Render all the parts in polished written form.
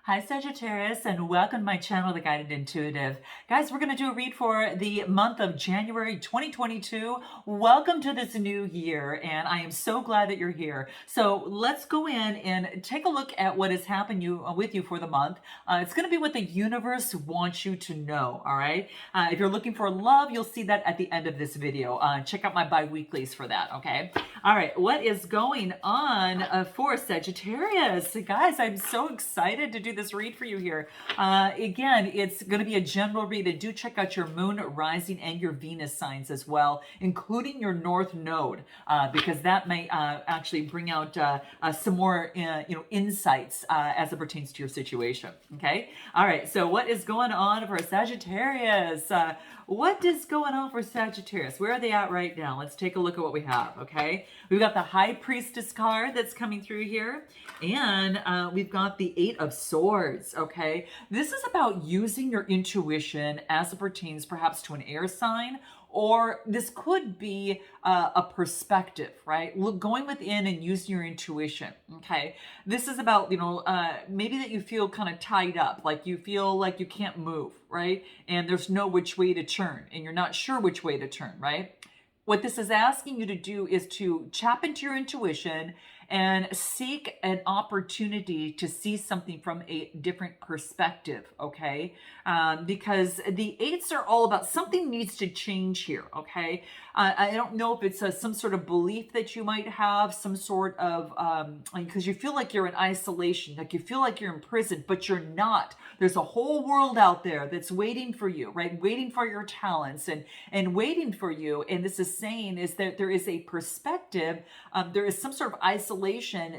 Hi Sagittarius, and welcome to my channel, The Guided Intuitive. Guys, we're going to do a read for the month of January 2022. Welcome to this new year, and I am so glad that you're here. So let's go in and take a look at what has happened with you for the month. It's going to be what the universe wants you to know, all right? If you're looking for love, you'll see that at the end of this video. Check out my bi-weeklies for that, okay? All right, what is going on for Sagittarius? Guys, I'm so excited to do this read for you here. Again, it's going to be a general read, and do check out your moon, rising, and your Venus signs as well, including your North Node, because that may actually bring out some more insights as it pertains to your situation. Okay. All right. So what is going on for Sagittarius? What is going on for Sagittarius? Where are they at right now? Let's take a look at what we have, okay? We've got the High Priestess card that's coming through here, and we've got the Eight of Swords, okay? This is about using your intuition as it pertains perhaps to an air sign, or this could be a perspective, right? Going within and using your intuition, okay? This is about, maybe that you feel kind of tied up, like you feel like you can't move, right? And there's no which way to turn, and you're not sure which way to turn, right? What this is asking you to do is to tap into your intuition and seek an opportunity to see something from a different perspective, okay? Because the eights are all about something needs to change here, okay? I don't know if it's some sort of belief that you might have, some sort of, because you feel like you're in isolation, like you feel like you're in prison, but you're not. There's a whole world out there that's waiting for you, right? Waiting for your talents and waiting for you. And this is saying is that there is a perspective, there is some sort of isolation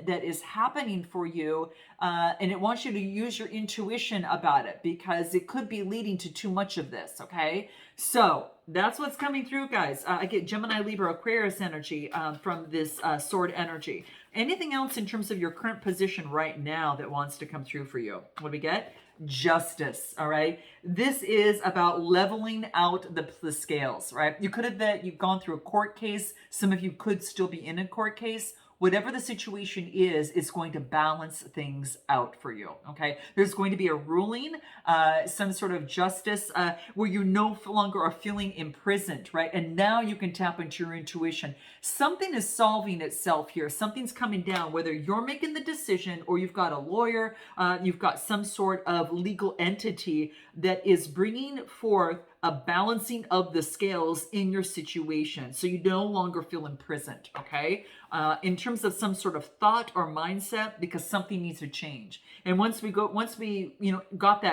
that is happening for you, and it wants you to use your intuition about it, because it could be leading to too much of this, okay? So that's what's coming through, guys. I get Gemini, Libra, Aquarius energy from this sword energy. Anything else in terms of your current position right now that wants to come through for you? What do we get? Justice. All right. This is about leveling out the scales, right? You could have you've gone through a court case. Some of you could still be in a court case. Whatever the situation is, it's going to balance things out for you, okay? There's going to be a ruling, some sort of justice where you no longer are feeling imprisoned, right? And now you can tap into your intuition. Something is solving itself here. Something's coming down, whether you're making the decision or you've got a lawyer, you've got some sort of legal entity that is bringing forth a balancing of the scales in your situation, so you no longer feel imprisoned, okay? In terms of some sort of thought or mindset, because something needs to change. And once we got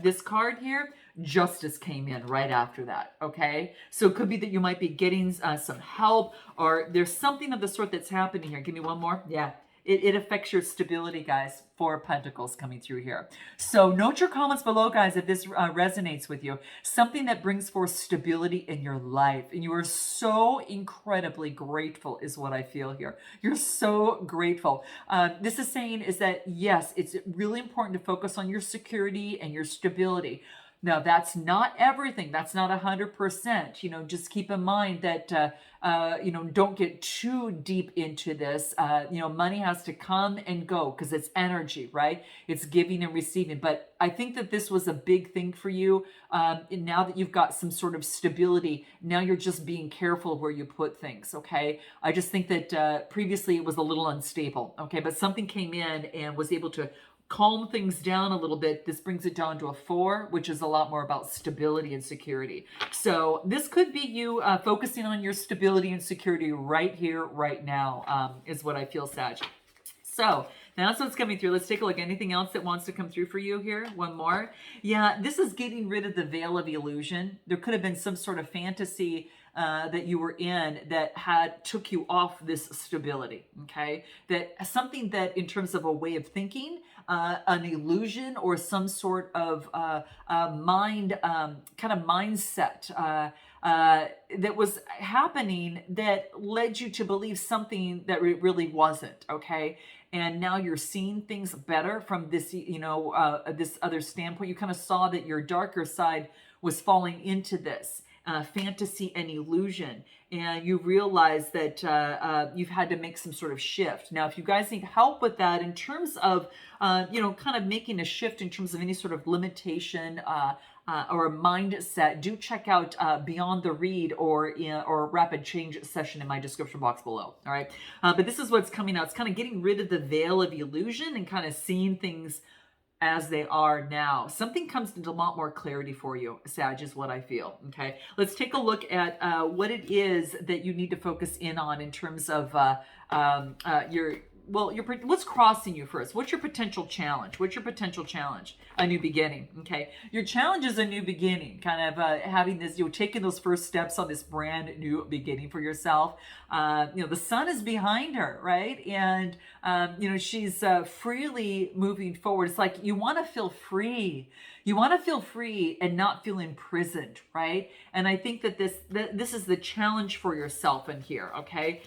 this card here, justice came in right after that, okay? So it could be that you might be getting some help, or there's something of the sort that's happening here. Give me one more. Yeah. It affects your stability, guys. Four of Pentacles coming through here. So note your comments below, guys, if this resonates with you. Something that brings forth stability in your life. And you are so incredibly grateful is what I feel here. You're so grateful. This is saying is that, yes, it's really important to focus on your security and your stability. Now, that's not everything. That's not 100%. Just keep in mind that, don't get too deep into this. Money has to come and go because it's energy, right? It's giving and receiving. But I think that this was a big thing for you. And now that you've got some sort of stability, now you're just being careful where you put things, okay? I just think that previously it was a little unstable, okay? But something came in and was able to calm things down a little bit. This brings it down to a 4, which is a lot more about stability and security. So this could be you focusing on your stability and security right here, right now, is what I feel, Sag. So that's what's coming through. Let's take a look. Anything else that wants to come through for you here? One more. Yeah, this is getting rid of the veil of illusion. There could have been some sort of fantasy that you were in that took you off this stability, okay? That something that in terms of a way of thinking, an illusion or some sort of mind, kind of mindset that was happening that led you to believe something that it really wasn't, okay? And now you're seeing things better from this, this other standpoint. You kind of saw that your darker side was falling into this. fantasy and illusion, and you realize that you've had to make some sort of shift. Now, if you guys need help with that in terms of, kind of making a shift in terms of any sort of limitation, or a mindset, do check out Beyond the Read or Rapid Change session in my description box below. All right, but this is what's coming out. It's kind of getting rid of the veil of illusion and kind of seeing things as they are now. Something comes into a lot more clarity for you, Sag, is what I feel. Okay, let's take a look at what it is that you need to focus in on in terms of what's crossing you first. What's your potential challenge? What's your potential challenge? A new beginning. Okay, your challenge is a new beginning. Kind of having this, taking those first steps on this brand new beginning for yourself. The sun is behind her, right? And she's freely moving forward. It's like you want to feel free. You want to feel free and not feel imprisoned, right? And I think that this is the challenge for yourself in here, okay?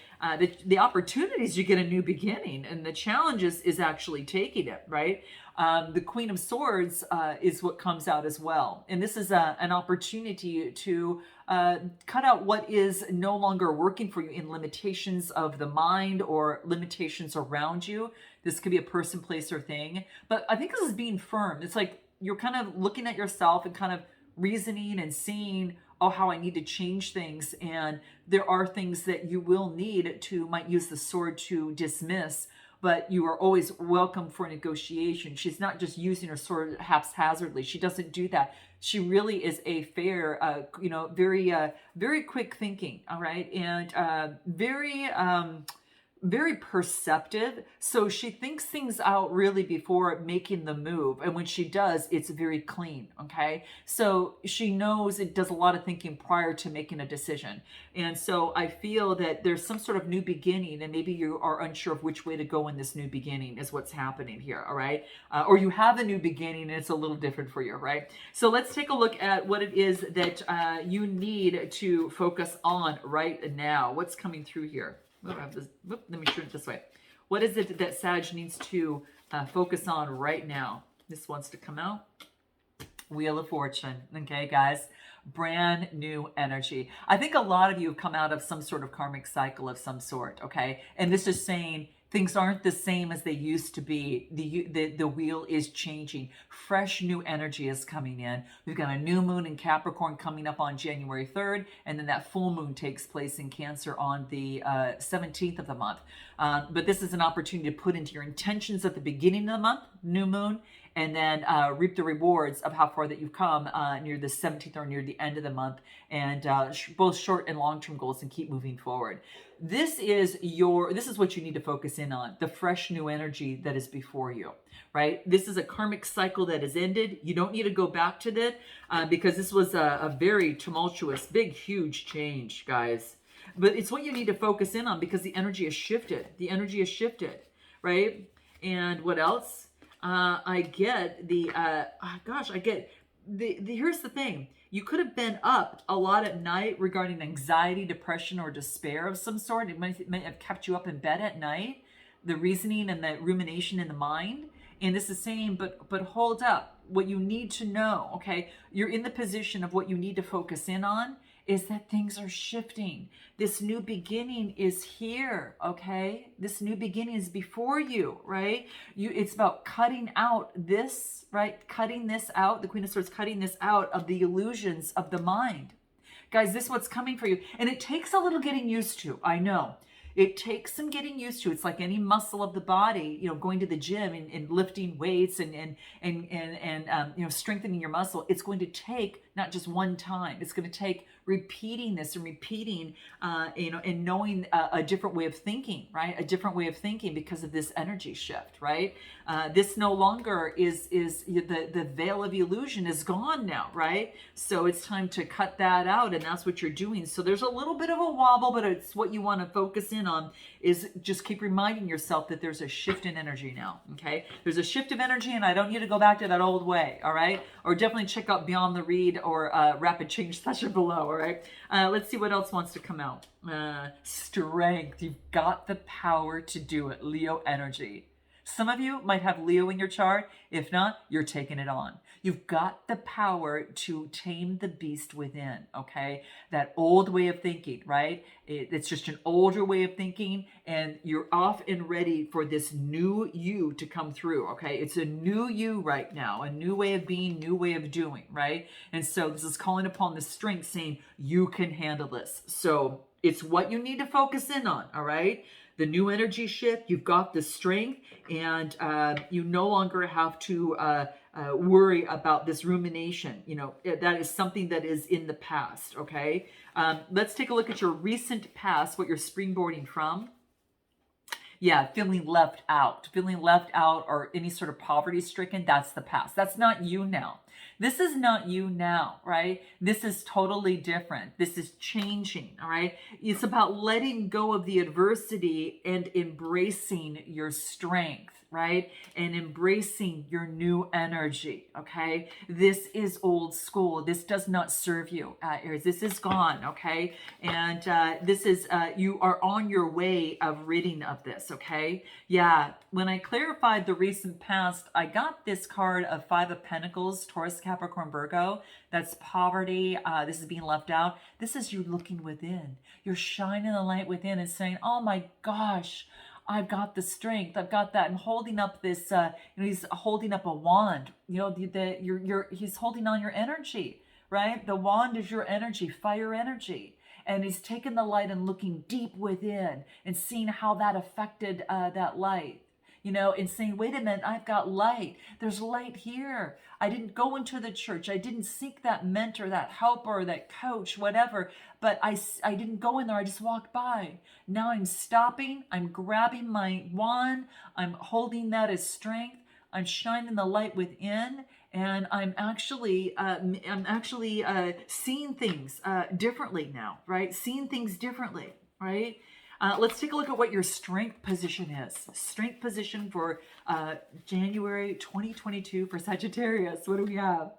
The opportunities, you get a new beginning, and the challenge is actually taking it, right? The Queen of Swords is what comes out as well. And this is an opportunity to cut out what is no longer working for you in limitations of the mind or limitations around you. This could be a person, place, or thing. But I think this is being firm. It's like you're kind of looking at yourself and kind of reasoning and seeing, oh, how I need to change things. And there are things that you will need to, might use the sword to dismiss, but you are always welcome for negotiation. She's not just using her sword haphazardly. She doesn't do that. She really is a fair, very quick thinking, all right? And very perceptive. So she thinks things out really before making the move. And when she does, it's very clean. Okay. So she knows it does a lot of thinking prior to making a decision. And so I feel that there's some sort of new beginning, and maybe you are unsure of which way to go in this new beginning is what's happening here. All right. Or you have a new beginning and it's a little different for you. Right. So let's take a look at what it is that you need to focus on right now. What's coming through here? Let me shoot it this way. What is it that Sag needs to focus on right now? This wants to come out. Wheel of Fortune. Okay, guys. Brand new energy. I think a lot of you have come out of some sort of karmic cycle of some sort. Okay. And this is saying things aren't the same as they used to be. The wheel is changing. Fresh new energy is coming in. We've got a new moon in Capricorn coming up on January 3rd, and then that full moon takes place in Cancer on the 17th of the month. But this is an opportunity to put into your intentions at the beginning of the month, new moon, and then reap the rewards of how far that you've come near the 17th or near the end of the month, and both short and long-term goals, and keep moving forward. This is what you need to focus in on, the fresh new energy that is before you, right? This is a karmic cycle that has ended. You don't need to go back to that because this was a very tumultuous, big, huge change, guys. But it's what you need to focus in on because the energy has shifted. The energy has shifted, right? And what else? I get here's the thing. You could have been up a lot at night regarding anxiety, depression, or despair of some sort. It might have kept you up in bed at night, the reasoning and the rumination in the mind. And this is saying, but hold up. What you need to know, okay? You're in the position of what you need to focus in on is that things are shifting. This new beginning is here, okay? This new beginning is before you, right? It's about cutting out this, right? Cutting this out. The Queen of Swords cutting this out of the illusions of the mind. Guys, this is what's coming for you. And it takes a little getting used to, I know. It takes some getting used to. It's like any muscle of the body, going to the gym and lifting weights and strengthening your muscle. It's going to take not just one time. It's going to take repeating this and repeating, and knowing a different way of thinking, right? A different way of thinking because of this energy shift, right? This no longer is the veil of illusion is gone now, right? So it's time to cut that out, and that's what you're doing. So there's a little bit of a wobble, but it's what you want to focus in on is just keep reminding yourself that there's a shift in energy now, okay? There's a shift of energy, and I don't need to go back to that old way, all right? Or definitely check out Beyond the Read or Rapid Change session below, all right? Let's see what else wants to come out. Strength. You've got the power to do it. Leo energy. Some of you might have Leo in your chart. If not, you're taking it on. You've got the power to tame the beast within, okay? That old way of thinking, right? It's just an older way of thinking, and you're off and ready for this new you to come through, okay? It's a new you right now, a new way of being, new way of doing, right? And so this is calling upon the strength, saying you can handle this. So it's what you need to focus in on, all right? The new energy shift, you've got the strength, and you no longer have to worry about this rumination. You know, that is something that is in the past, okay? Let's take a look at your recent past, what you're springboarding from. Yeah, feeling left out or any sort of poverty stricken, that's the past. That's not you now. This is not you now, right? This is totally different. This is changing, all right? It's about letting go of the adversity and embracing your strength, right? And embracing your new energy, okay? This is old school. This does not serve you, Aries. This is gone, okay? And this is, you are on your way of ridding of this, okay? Yeah, when I clarified the recent past, I got this card of Five of Pentacles, Taurus, Capricorn, Virgo. That's poverty. This is being left out. This is you looking within. You're shining the light within and saying, oh my gosh, I've got the strength. I've got that. And holding up this, he's holding up a wand. He's holding on your energy, right? The wand is your energy, fire energy. And he's taking the light and looking deep within and seeing how that affected that light. And saying, wait a minute, I've got light. There's light here. I didn't go into the church. I didn't seek that mentor, that helper, that coach, whatever. But I didn't go in there. I just walked by. Now I'm stopping. I'm grabbing my wand. I'm holding that as strength. I'm shining the light within. And I'm actually seeing things differently now, right? Seeing things differently, right? Let's take a look at what your strength position is. Strength position for January 2022 for Sagittarius. What do we have?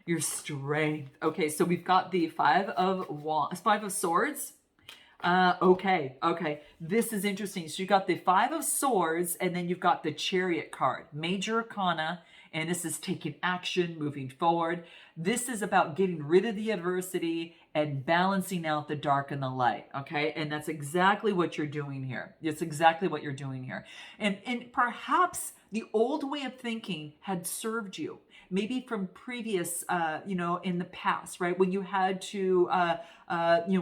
Your strength. Okay, so we've got the Five of Swords. Okay. This is interesting. So you got the Five of Swords, and then you've got the Chariot card, Major Arcana. And this is taking action, moving forward. This is about getting rid of the adversity and balancing out the dark and the light, okay? And that's exactly what you're doing here. It's exactly what you're doing here. And perhaps the old way of thinking had served you, maybe from previous, in the past, right? When you had to,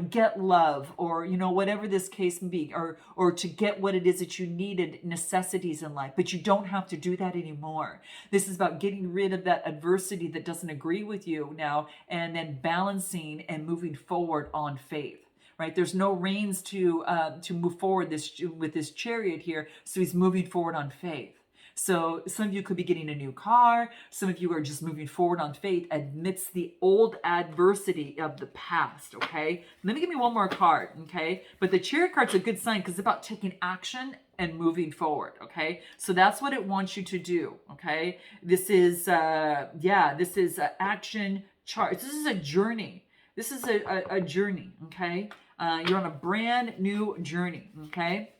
get love or, whatever this case may be, or to get what it is that you needed, necessities in life, but you don't have to do that anymore. This is about getting rid of that adversity that doesn't agree with you now, and then balancing and moving forward on faith. Right? There's no reins to move forward with this Chariot here, so he's moving forward on faith. So some of you could be getting a new car. Some of you are just moving forward on faith amidst the old adversity of the past, okay? Let me give me one more card, okay? But the Chariot card's a good sign because it's about taking action and moving forward, okay? So that's what it wants you to do, okay? This is, this is action chart. This is a journey. This is a journey, okay? You're on a brand new journey, okay?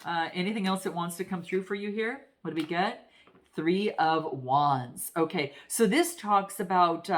Anything else that wants to come through for you here? What do we get? Three of Wands. Okay, so this talks about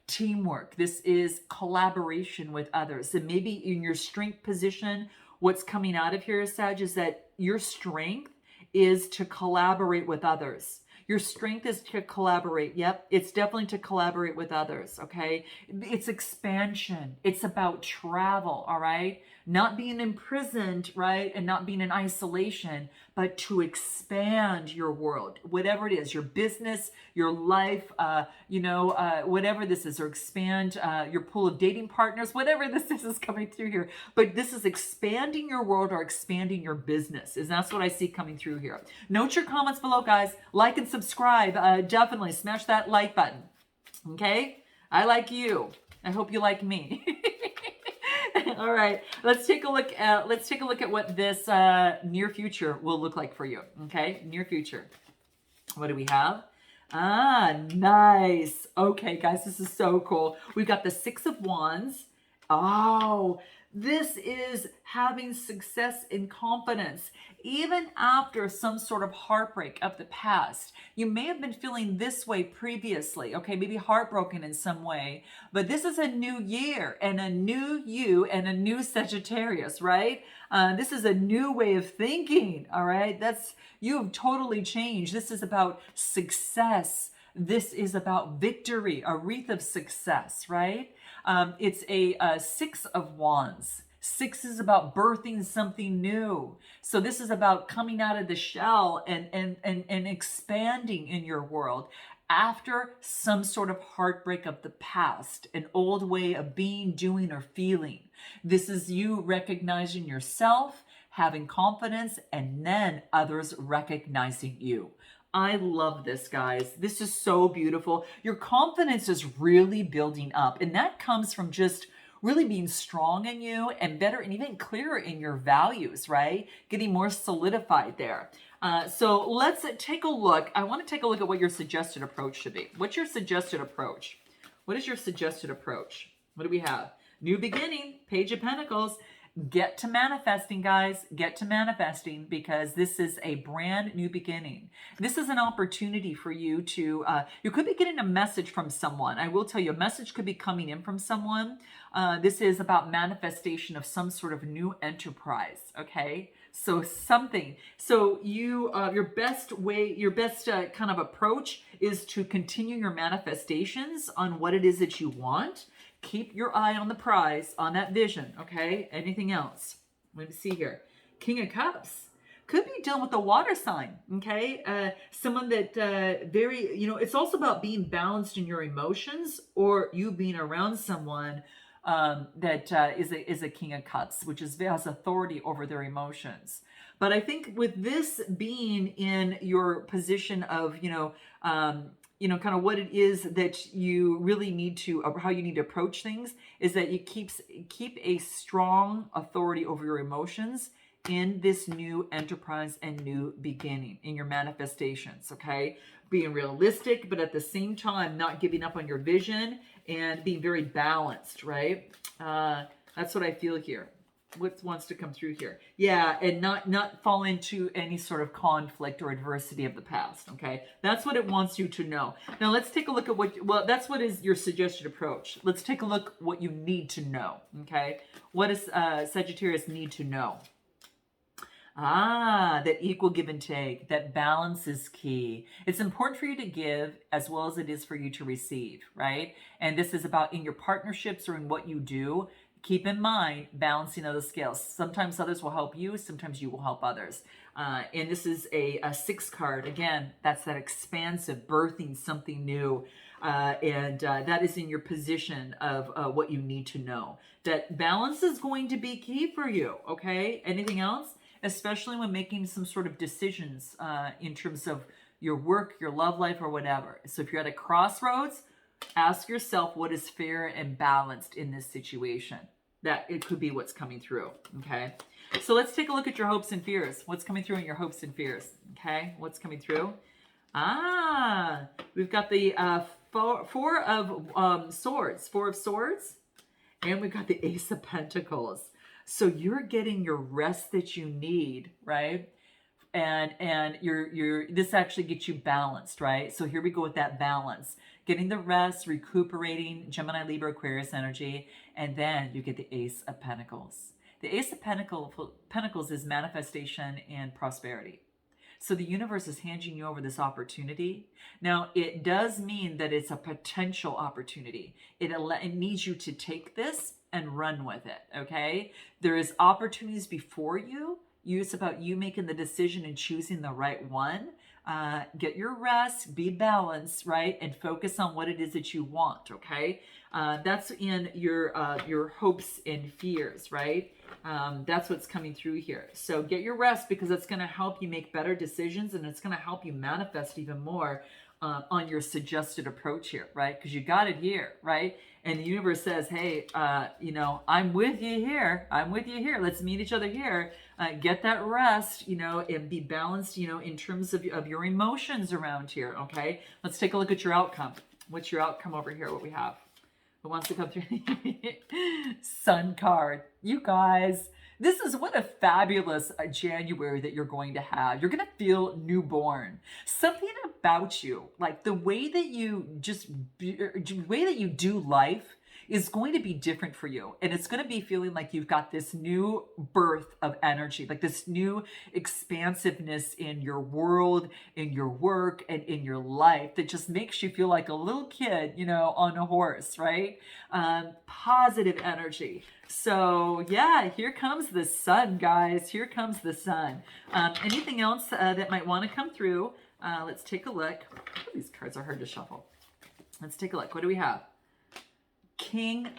teamwork. This is collaboration with others. And maybe in your strength position, what's coming out of here, Sag, is that your strength is to collaborate with others. Your strength is to collaborate. Yep, it's definitely to collaborate with others, okay? It's expansion. It's about travel, all right? Not being imprisoned, right? And not being in isolation, but to expand your world, whatever it is, your business, your life, whatever this is, or expand your pool of dating partners, whatever this is coming through here. But this is expanding your world or expanding your business. And that's what I see coming through here. Note your comments below, guys. Like and subscribe. Definitely smash that like button. Okay? I like you. I hope you like me. All right, let's take a look at what this near future will look like for you. Okay, near future. What do we have? Nice. Okay, guys, this is so cool. We've got the Six of Wands. Oh, This is having success and confidence. Even after some sort of heartbreak of the past, you may have been feeling this way previously, okay, maybe heartbroken in some way, but this is a new year and a new you and a new Sagittarius, right? This is a new way of thinking, all right? You've totally changed. This is about success. This is about victory, a wreath of success, right? It's a 6 of Wands. 6 is about birthing something new. So this is about coming out of the shell and expanding in your world after some sort of heartbreak of the past, an old way of being, doing, or feeling. This is you recognizing yourself, having confidence, and then others recognizing you. I love this, guys. This is so beautiful. Your confidence is really building up, and that comes from just really being strong in you and better and even clearer in your values, right? Getting more solidified there. So let's take a look. I want to take a look at what your suggested approach should be. What's your suggested approach? What is your suggested approach? What do we have? New beginning, Page of Pentacles. Get to manifesting, guys. Get to manifesting, because this is a brand new beginning. This is an opportunity for you to, you could be getting a message from someone. I will tell you, a message could be coming in from someone. This is about manifestation of some sort of new enterprise, okay? So something. So you, your best kind of approach is to continue your manifestations on what it is that you want. Keep your eye on the prize, on that vision, okay? Anything else? Let me see here. King of Cups. Could be dealing with a water sign, okay? Someone that very, it's also about being balanced in your emotions, or you being around someone that is a King of Cups, which has authority over their emotions. But I think with this being in your position of, kind of what it is that you really need to, or how you need to approach things, is that you keep a strong authority over your emotions in this new enterprise and new beginning in your manifestations, okay? Being realistic, but at the same time, not giving up on your vision and being very balanced, right? That's what I feel here. What wants to come through here? Yeah, and not fall into any sort of conflict or adversity of the past, okay? That's what it wants you to know. Now let's take a look at that's what is your suggested approach. Let's take a look what you need to know, okay? What does Sagittarius need to know? That equal give and take, that balance is key. It's important for you to give as well as it is for you to receive, right? And this is about in your partnerships or in what you do. Keep in mind balancing of the scales. Sometimes others will help you, sometimes you will help others. And this is a 6 card. Again, that's that expansive, birthing something new. And that is in your position of what you need to know. That balance is going to be key for you, okay? Anything else? Especially when making some sort of decisions in terms of your work, your love life, or whatever. So if you're at a crossroads, ask yourself what is fair and balanced in this situation. That it could be what's coming through, okay? So let's take a look at your hopes and fears. What's coming through in your hopes and fears, okay? What's coming through? We've got the four of Swords, and we've got the Ace of Pentacles. So you're getting your rest that you need, right? And this actually gets you balanced, right? So here we go with that balance. Getting the rest, recuperating, Gemini, Libra, Aquarius energy, and then you get the Ace of Pentacles. The Ace of Pentacles is manifestation and prosperity. So the universe is handing you over this opportunity. Now, it does mean that it's a potential opportunity. It needs you to take this and run with it, okay? There is opportunities before you. It's about you making the decision and choosing the right one. Get your rest, be balanced, right? And focus on what it is that you want, okay? That's in your hopes and fears, right? That's what's coming through here. So get your rest, because it's going to help you make better decisions, and it's going to help you manifest even more on your suggested approach here, right? Because you got it here, right? And the universe says, hey, I'm with you here. I'm with you here. Let's meet each other here. Get that rest, and be balanced, in terms of your emotions around here, okay? Let's take a look at your outcome. What's your outcome over here? What Who wants to come through? Sun card. You guys, this is what a fabulous January that you're going to have. You're going to feel newborn. Something about you, like the way that you the way that you do life is going to be different for you. And it's going to be feeling like you've got this new birth of energy, like this new expansiveness in your world, in your work, and in your life that just makes you feel like a little kid, on a horse, right? Positive energy. So yeah, here comes the sun, guys. Here comes the sun. Anything else that might want to come through? Let's take a look. Oh, these cards are hard to shuffle. Let's take a look. What do we have? King,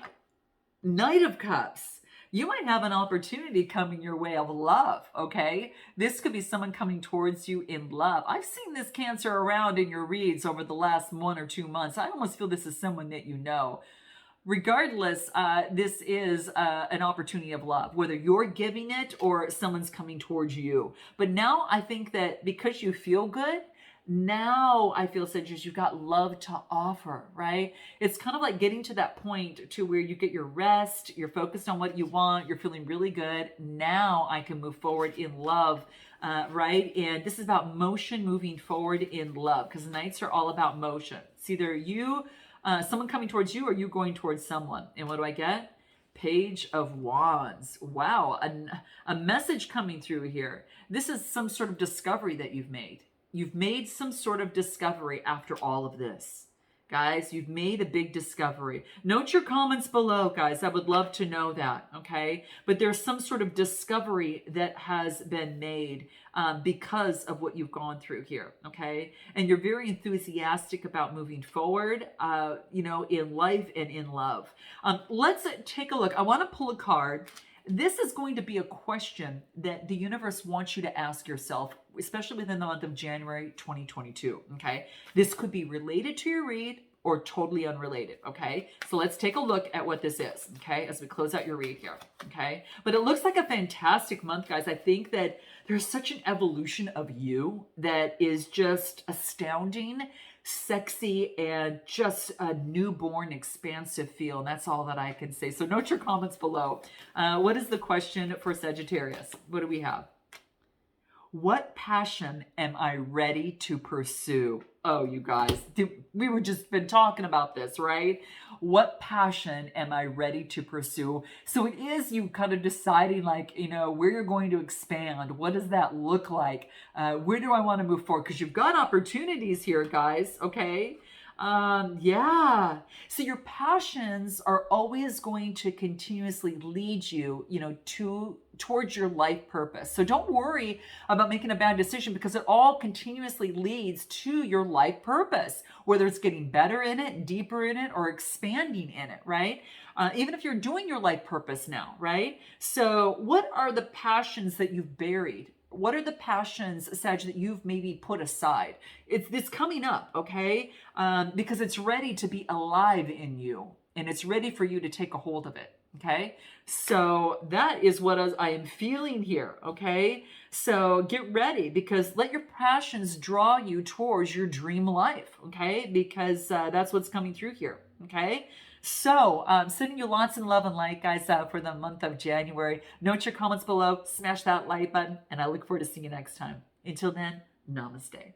Knight of Cups. You might have an opportunity coming your way of love, okay? This could be someone coming towards you in love. I've seen this Cancer around in your reads over the last 1 or 2 months. I almost feel this is someone that you know. Regardless, this is an opportunity of love, whether you're giving it or someone's coming towards you. But now I think that because you feel good, now I feel, Sagittarius, you've got love to offer, right? It's kind of like getting to that point to where you get your rest, you're focused on what you want, you're feeling really good. Now I can move forward in love, right? And this is about motion, moving forward in love, because Knights are all about motion. It's either you, someone coming towards you, or you going towards someone. And what do I get? Page of Wands. Wow, a message coming through here. This is some sort of discovery that you've made. You've made some sort of discovery after all of this. Guys, you've made a big discovery. Note your comments below, guys. I would love to know that, okay? But there's some sort of discovery that has been made because of what you've gone through here, okay? And you're very enthusiastic about moving forward, in life and in love. Let's take a look. I want to pull a card. This is going to be a question that the universe wants you to ask yourself, especially within the month of January 2022, okay? This could be related to your read or totally unrelated, okay? So let's take a look at what this is, okay, as we close out your read here, okay? But it looks like a fantastic month, guys. I think that there's such an evolution of you that is just astounding, sexy, and just a newborn, expansive feel. And that's all that I can say. So note your comments below. What is the question for Sagittarius? What do we have? What passion am I ready to pursue? Oh, you guys, we were just been talking about this, right? What passion am I ready to pursue? So it is you kind of deciding like, where you're going to expand. What does that look like? Where do I want to move forward? Because you've got opportunities here, guys, okay? Yeah. So your passions are always going to continuously lead you, towards your life purpose. So don't worry about making a bad decision, because it all continuously leads to your life purpose, whether it's getting better in it, deeper in it, or expanding in it, right? Even if you're doing your life purpose now, right? So what are the passions that you've buried? What are the passions, Sag, that you've maybe put aside? It's coming up, okay? Because it's ready to be alive in you, and it's ready for you to take a hold of it, okay? So that is what I am feeling here, okay? So get ready, because let your passions draw you towards your dream life, okay? Because that's what's coming through here, okay? So, sending you lots of love and light, guys, for the month of January. Note your comments below, smash that like button, and I look forward to seeing you next time. Until then, namaste.